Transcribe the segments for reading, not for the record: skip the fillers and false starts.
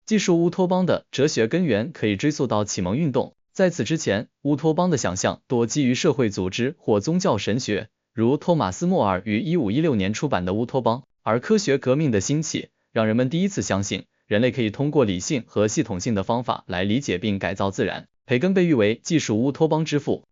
技术乌托邦的哲学根源可以追溯到启蒙运动，在此之前，乌托邦的想象多基于社会组织或宗教神学，如托马斯·莫尔于1516年出版的《乌托邦》，而科学革命的兴起，让人们第一次相信人类可以通过理性和系统性的方法来理解并改造自然。培根被誉为技术乌托邦之父，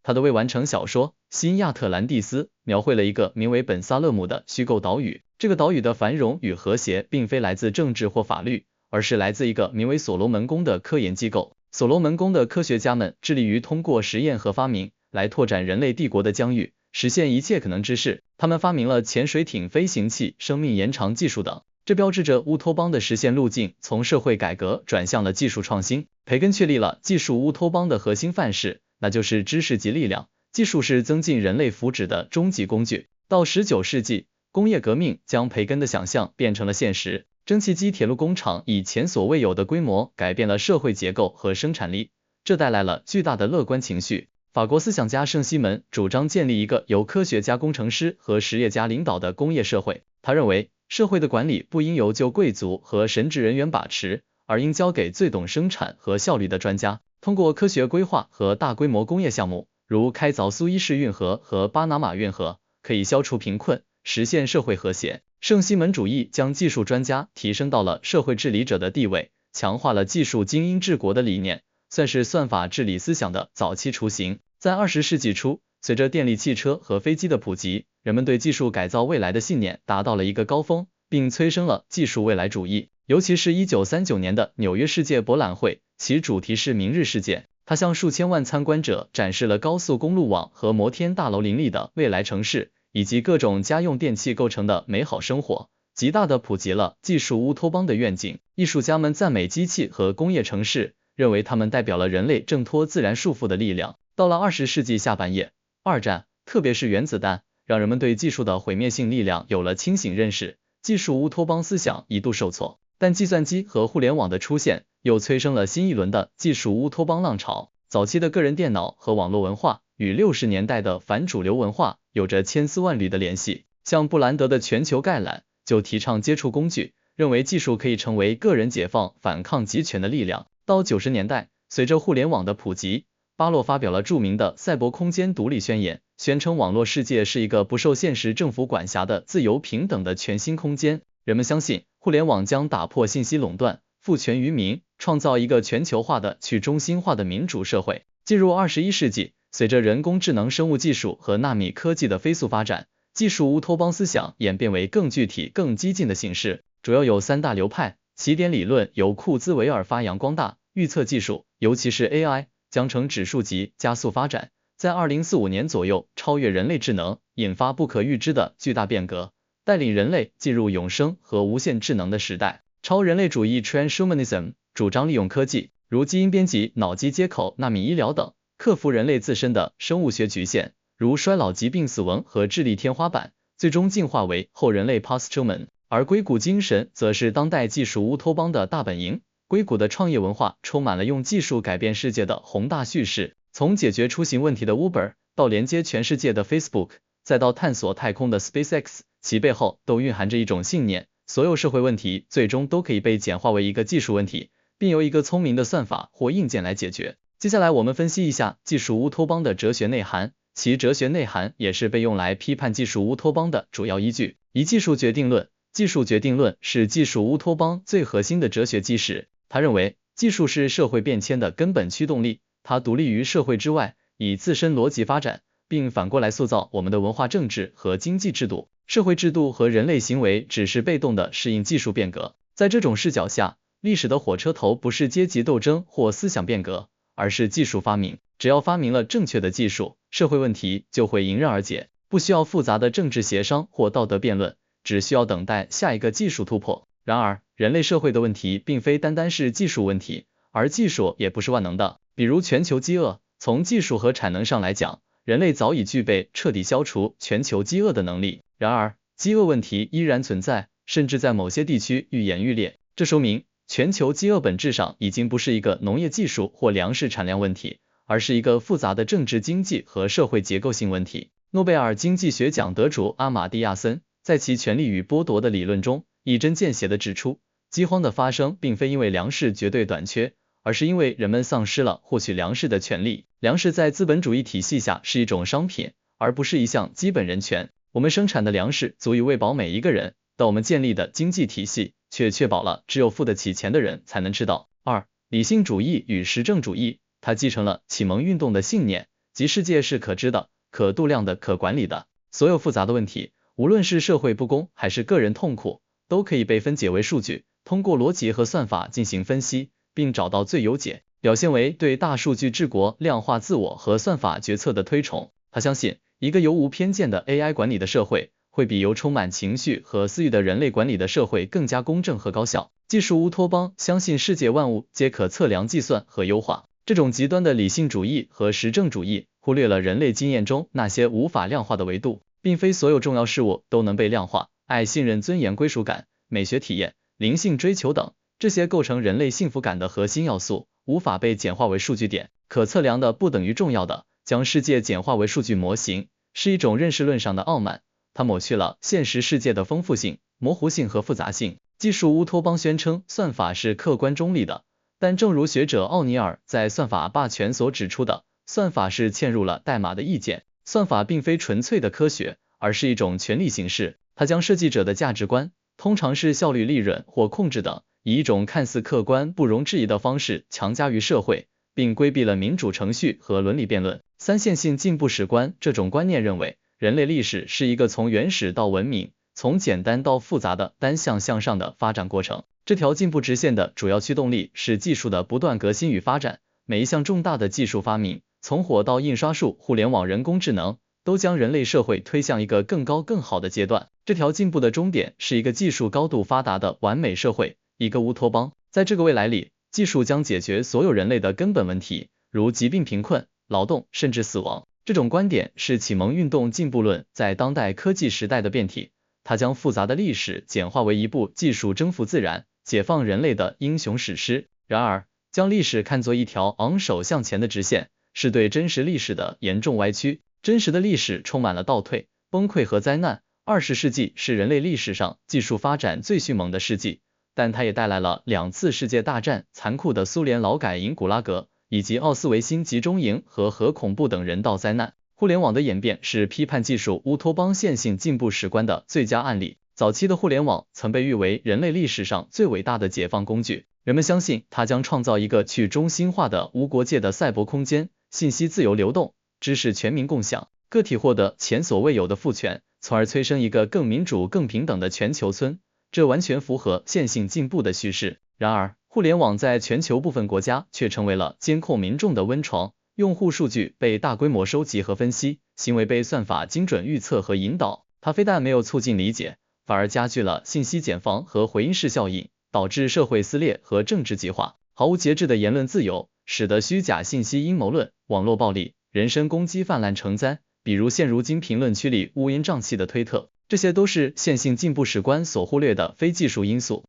他的未完成小说《新亚特兰蒂斯》描绘了一个名为本萨勒姆的虚构岛屿，这个岛屿的繁荣与和谐并非来自政治或法律，而是来自一个名为所罗门宫的科研机构。所罗门宫的科学家们致力于通过实验和发明来拓展人类帝国的疆域，实现一切可能之事。他们发明了潜水艇、飞行器、生命延长技术等，这标志着乌托邦的实现路径从社会改革转向了技术创新。培根确立了技术乌托邦的核心范式，那就是知识即力量，技术是增进人类福祉的终极工具。到19世纪，工业革命将培根的想象变成了现实。蒸汽机铁路工厂以前所未有的规模改变了社会结构和生产力，这带来了巨大的乐观情绪。法国思想家圣西门主张建立一个由科学家、工程师和实业家领导的工业社会。他认为，社会的管理不应由旧贵族和神职人员把持，而应交给最懂生产和效率的专家。通过科学规划和大规模工业项目，如开凿苏伊士运河和巴拿马运河，可以消除贫困，实现社会和谐。圣西门主义将技术专家提升到了社会治理者的地位，强化了技术精英治国的理念，算是算法治理思想的早期雏形。在20世纪初，随着电力汽车和飞机的普及，人们对技术改造未来的信念达到了一个高峰，并催生了技术未来主义。尤其是1939年的纽约世界博览会，其主题是明日世界，它向数千万参观者展示了高速公路网和摩天大楼林立的未来城市，以及各种家用电器构成的美好生活，极大地普及了技术乌托邦的愿景。艺术家们赞美机器和工业城市，认为它们代表了人类挣脱自然束缚的力量。到了20世纪下半叶，二战，特别是原子弹，让人们对技术的毁灭性力量有了清醒认识，技术乌托邦思想一度受挫。但计算机和互联网的出现，又催生了新一轮的技术乌托邦浪潮。早期的个人电脑和网络文化与60年代的反主流文化有着千丝万缕的联系。像布兰德的全球概览就提倡接触工具，认为技术可以成为个人解放、反抗集权的力量。到90年代，随着互联网的普及，巴洛发表了著名的赛博空间独立宣言，宣称网络世界是一个不受现实政府管辖的自由平等的全新空间。人们相信互联网将打破信息垄断，赋权于民，创造一个全球化的去中心化的民主社会。进入21世纪，随着人工智能、生物技术和纳米科技的飞速发展，技术乌托邦思想演变为更具体、更激进的形式，主要有3大流派。起点理论由库兹韦尔发扬光大，预测技术，尤其是 AI， 将呈指数级加速发展，在2045年左右超越人类智能，引发不可预知的巨大变革，带领人类进入永生和无限智能的时代。超人类主义 Transhumanism 主张利用科技，如基因编辑、脑机接口、纳米医疗等，克服人类自身的生物学局限，如衰老、疾病、死亡和智力天花板，最终进化为后人类 Posthuman。而硅谷精神则是当代技术乌托邦的大本营。硅谷的创业文化充满了用技术改变世界的宏大叙事，从解决出行问题的 Uber 到连接全世界的 Facebook， 再到探索太空的 SpaceX， 其背后都蕴含着一种信念：所有社会问题最终都可以被简化为一个技术问题，并由一个聪明的算法或硬件来解决。接下来我们分析一下技术乌托邦的哲学内涵，其哲学内涵也是被用来批判技术乌托邦的主要依据。技术决定论。技术决定论是技术乌托邦最核心的哲学基石。他认为，技术是社会变迁的根本驱动力，它独立于社会之外，以自身逻辑发展，并反过来塑造我们的文化、政治和经济制度。社会制度和人类行为只是被动的适应技术变革。在这种视角下，历史的火车头不是阶级斗争或思想变革，而是技术发明。只要发明了正确的技术，社会问题就会迎刃而解，不需要复杂的政治协商或道德辩论，只需要等待下一个技术突破。然而，人类社会的问题并非单单是技术问题，而技术也不是万能的。比如全球饥饿，从技术和产能上来讲，人类早已具备彻底消除全球饥饿的能力。然而，饥饿问题依然存在，甚至在某些地区愈演愈烈。这说明，全球饥饿本质上已经不是一个农业技术或粮食产量问题，而是一个复杂的政治、经济和社会结构性问题。诺贝尔经济学奖得主阿马蒂亚森在其权力与剥夺的理论中，一针见血地指出，饥荒的发生并非因为粮食绝对短缺，而是因为人们丧失了获取粮食的权利。粮食在资本主义体系下是一种商品，而不是一项基本人权。我们生产的粮食足以喂饱每一个人，但我们建立的经济体系却确保了只有付得起钱的人才能吃到。2. 理性主义与实证主义，它继承了启蒙运动的信念，即世界是可知的、可度量的、可管理的。所有复杂的问题，无论是社会不公还是个人痛苦，都可以被分解为数据，通过逻辑和算法进行分析，并找到最优解，表现为对大数据治国、量化自我和算法决策的推崇。他相信，一个由无偏见的 AI 管理的社会，会比由充满情绪和私欲的人类管理的社会更加公正和高效。技术乌托邦相信世界万物皆可测量、计算和优化。这种极端的理性主义和实证主义忽略了人类经验中那些无法量化的维度，并非所有重要事物都能被量化。爱、信任、尊严、归属感、美学体验、灵性追求等，这些构成人类幸福感的核心要素，无法被简化为数据点。可测量的不等于重要的，将世界简化为数据模型，是一种认识论上的傲慢，它抹去了现实世界的丰富性、模糊性和复杂性。技术乌托邦宣称算法是客观中立的，但正如学者奥尼尔在算法霸权所指出的，算法是嵌入了代码的意见。算法并非纯粹的科学，而是一种权力形式，它将设计者的价值观，通常是效率、利润或控制等，以一种看似客观、不容置疑的方式强加于社会，并规避了民主程序和伦理辩论。三线性进步史观这种观念认为，人类历史是一个从原始到文明，从简单到复杂的单向向上的发展过程。这条进步直线的主要驱动力是技术的不断革新与发展。每一项重大的技术发明，从火到印刷术、互联网、人工智能，都将人类社会推向一个更高更好的阶段。这条进步的终点是一个技术高度发达的完美社会，一个乌托邦。在这个未来里，技术将解决所有人类的根本问题，如疾病、贫困、劳动，甚至死亡。这种观点是启蒙运动进步论在当代科技时代的变体，它将复杂的历史简化为一部技术征服自然、解放人类的英雄史诗。然而，将历史看作一条昂首向前的直线，是对真实历史的严重歪曲。真实的历史充满了倒退、崩溃和灾难。20世纪是人类历史上技术发展最迅猛的世纪，但它也带来了2次世界大战、残酷的苏联劳改营古拉格，以及奥斯维辛集中营和核恐怖等人道灾难。互联网的演变是批判技术乌托邦线性进步史观的最佳案例。早期的互联网曾被誉为人类历史上最伟大的解放工具，人们相信它将创造一个去中心化的无国界的赛博空间，信息自由流动，知识全民共享，个体获得前所未有的赋权，从而催生一个更民主、更平等的全球村。这完全符合线性进步的叙事。然而，互联网在全球部分国家却成为了监控民众的温床，用户数据被大规模收集和分析，行为被算法精准预测和引导。它非但没有促进理解，反而加剧了信息茧房和回音式效应，导致社会撕裂和政治极化。毫无节制的言论自由，使得虚假信息、阴谋论、网络暴力、人身攻击泛滥成灾，比如现如今评论区里乌烟瘴气的推特，这些都是线性进步史观所忽略的非技术因素。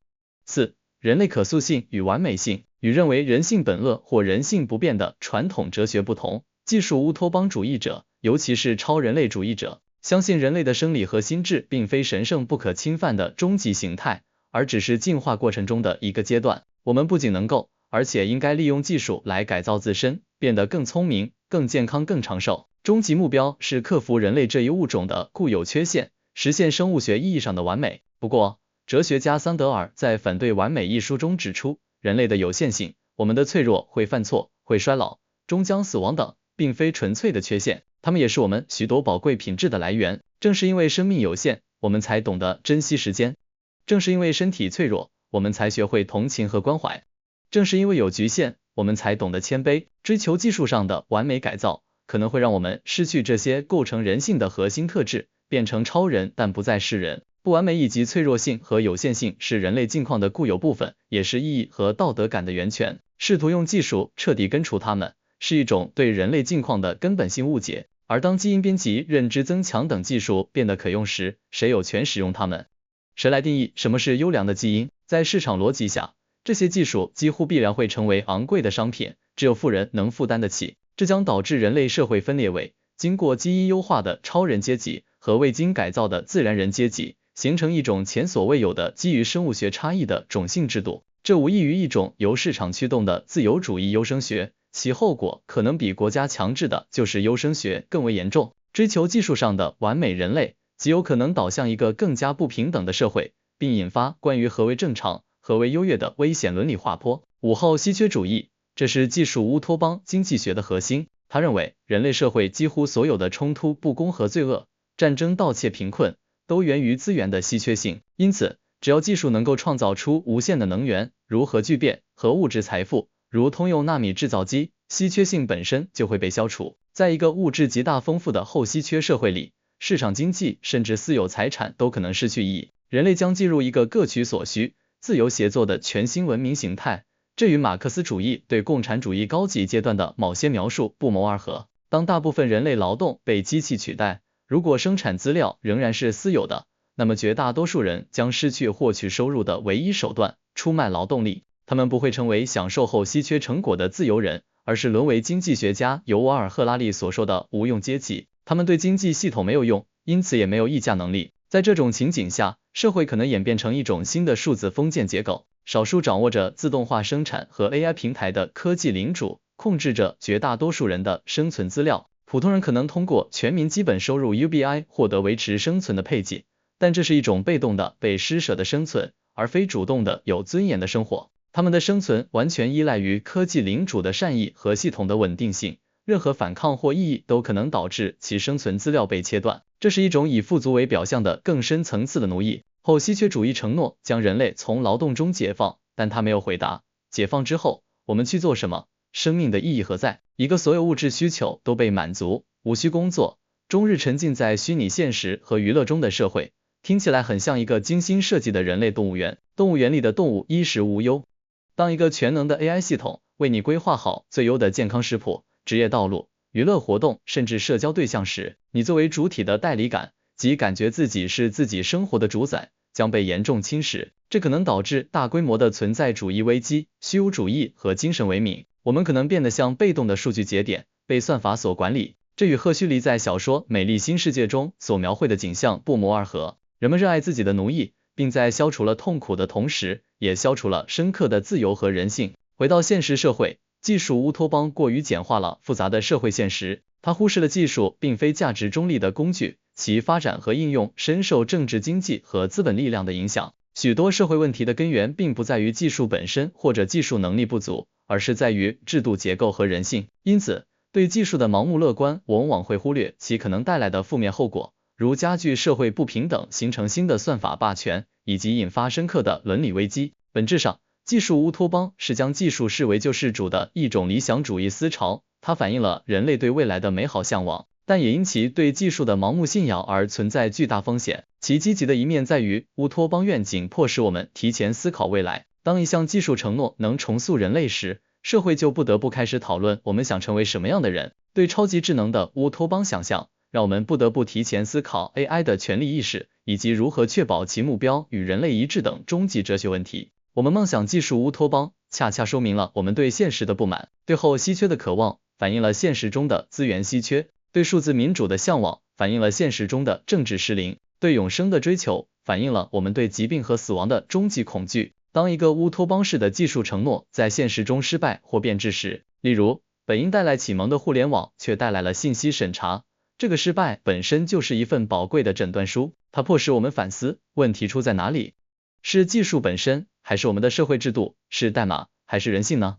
4. 人类可塑性与完美性。与认为人性本恶或人性不变的传统哲学不同，技术乌托邦主义者，尤其是超人类主义者，相信人类的生理和心智并非神圣不可侵犯的终极形态，而只是进化过程中的一个阶段。我们不仅能够，而且应该利用技术来改造自身，变得更聪明、更健康、更长寿。终极目标是克服人类这一物种的固有缺陷，实现生物学意义上的完美。不过，哲学家桑德尔在《反对完美》一书中指出，人类的有限性，我们的脆弱、会犯错、会衰老、终将死亡等，并非纯粹的缺陷，它们也是我们许多宝贵品质的来源。正是因为生命有限，我们才懂得珍惜时间；正是因为身体脆弱，我们才学会同情和关怀；正是因为有局限，我们才懂得谦卑。追求技术上的完美改造，可能会让我们失去这些构成人性的核心特质，变成超人但不再是人。不完美以及脆弱性和有限性是人类境况的固有部分，也是意义和道德感的源泉。试图用技术彻底根除它们，是一种对人类境况的根本性误解。而当基因编辑、认知增强等技术变得可用时，谁有权使用它们？谁来定义什么是优良的基因？在市场逻辑下，这些技术几乎必然会成为昂贵的商品，只有富人能负担得起。这将导致人类社会分裂为经过基因优化的超人阶级和未经改造的自然人阶级。形成一种前所未有的基于生物学差异的种姓制度，这无异于一种由市场驱动的自由主义优生学，其后果可能比国家强制的就是优生学更为严重。追求技术上的完美人类，极有可能导向一个更加不平等的社会，并引发关于何为正常、何为优越的危险伦理滑坡。5后稀缺主义，这是技术乌托邦经济学的核心。他认为，人类社会几乎所有的冲突、不公和罪恶、战争、盗窃、贫困，都源于资源的稀缺性。因此，只要技术能够创造出无限的能源，如核聚变和物质财富，如通用纳米制造机，稀缺性本身就会被消除。在一个物质极大丰富的后稀缺社会里，市场经济甚至私有财产都可能失去意义，人类将进入一个各取所需、自由协作的全新文明形态。这与马克思主义对共产主义高级阶段的某些描述不谋而合。当大部分人类劳动被机器取代，如果生产资料仍然是私有的，那么绝大多数人将失去获取收入的唯一手段，出卖劳动力。他们不会成为享受后稀缺成果的自由人，而是沦为经济学家尤瓦尔·赫拉利所说的无用阶级。他们对经济系统没有用，因此也没有议价能力。在这种情景下，社会可能演变成一种新的数字封建结构。少数掌握着自动化生产和 AI 平台的科技领主，控制着绝大多数人的生存资料。普通人可能通过全民基本收入 UBI 获得维持生存的配给，但这是一种被动的被施舍的生存，而非主动的有尊严的生活。他们的生存完全依赖于科技领主的善意和系统的稳定性，任何反抗或异议都可能导致其生存资料被切断。这是一种以富足为表象的更深层次的奴役。后稀缺主义承诺将人类从劳动中解放，但他没有回答，解放之后，我们去做什么？生命的意义何在？一个所有物质需求都被满足，无需工作，终日沉浸在虚拟现实和娱乐中的社会，听起来很像一个精心设计的人类动物园。动物园里的动物衣食无忧。当一个全能的 AI 系统为你规划好最优的健康食谱、职业道路、娱乐活动，甚至社交对象时，你作为主体的代理感，即感觉自己是自己生活的主宰，将被严重侵蚀。这可能导致大规模的存在主义危机、虚无主义和精神萎靡。我们可能变得像被动的数据节点，被算法所管理。这与赫胥黎在小说《美丽新世界》中所描绘的景象不谋而合。人们热爱自己的奴役，并在消除了痛苦的同时，也消除了深刻的自由和人性。回到现实社会，技术乌托邦过于简化了复杂的社会现实，它忽视了技术并非价值中立的工具，其发展和应用深受政治经济和资本力量的影响。许多社会问题的根源并不在于技术本身或者技术能力不足，而是在于制度结构和人性。因此，对技术的盲目乐观往往会忽略其可能带来的负面后果，如加剧社会不平等、形成新的算法霸权，以及引发深刻的伦理危机。本质上，技术乌托邦是将技术视为救世主的一种理想主义思潮，它反映了人类对未来的美好向往，但也因其对技术的盲目信仰而存在巨大风险。其积极的一面在于，乌托邦愿景迫使我们提前思考未来。当一项技术承诺能重塑人类时，社会就不得不开始讨论我们想成为什么样的人。对超级智能的乌托邦想象，让我们不得不提前思考 AI 的权利意识，以及如何确保其目标与人类一致等终极哲学问题。我们梦想技术乌托邦，恰恰说明了我们对现实的不满，对后稀缺的渴望，反映了现实中的资源稀缺，对数字民主的向往，反映了现实中的政治失灵，对永生的追求，反映了我们对疾病和死亡的终极恐惧。当一个乌托邦式的技术承诺在现实中失败或变质时，例如，本应带来启蒙的互联网却带来了信息审查，这个失败本身就是一份宝贵的诊断书，它迫使我们反思，问题出在哪里？是技术本身，还是我们的社会制度？是代码，还是人性呢？